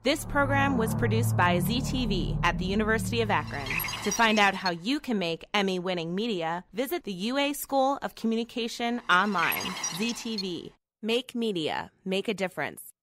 This program was produced by ZTV at the University of Akron. To find out how you can make Emmy-winning media, visit the UA School of Communication online. ZTV. Make media. Make a difference.